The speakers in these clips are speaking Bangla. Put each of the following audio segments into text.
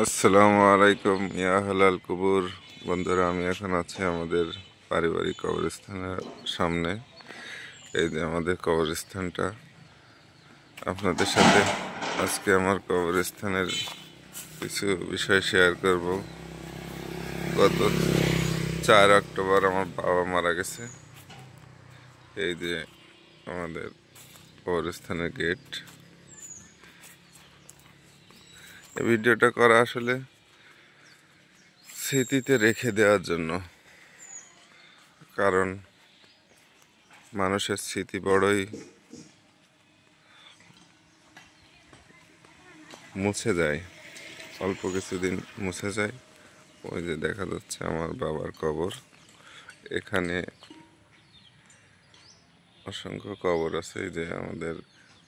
আসসালামু আলাইকুম ইয়া হালাল কুবুর। বন্ধুরা, আমি এখন আছি আমাদের পারিবারিক কবরস্থানের সামনে। এই যে আমাদের কবরস্থানটা, আপনাদের সাথে আজকে আমার কবরস্থানের কিছু বিষয় শেয়ার করব। গত 4 অক্টোবর আমার বাবা মারা গেছে। এই যে আমাদের কবরস্থানের গেট। এই ভিডিওটা করা আসলে স্মৃতিতে রেখে দেওয়ার জন্য, কারণ মানুষের স্মৃতি বড়ই মুছে যায়, অল্প কিছুদিন মুছে যায়। ওই যে দেখা যাচ্ছে আমার বাবার কবর। এখানে অসংখ্য কবর আছে। এই যে আমাদের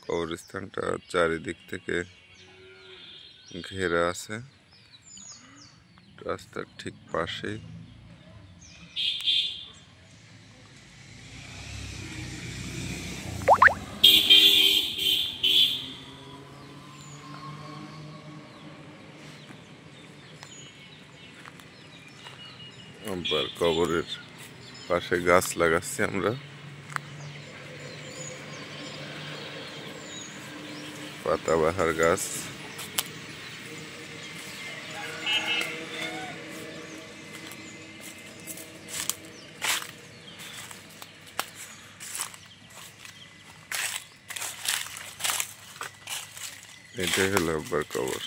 কবরস্থানটা চারিদিক থেকে ঘেরা আছে, রাস্তার ঠিক পাশেই। আবার কবরের পাশে গাছ লাগাচ্ছি আমরা, পাতাবাহার গাছ। এটাই হলো আব্বার কবর।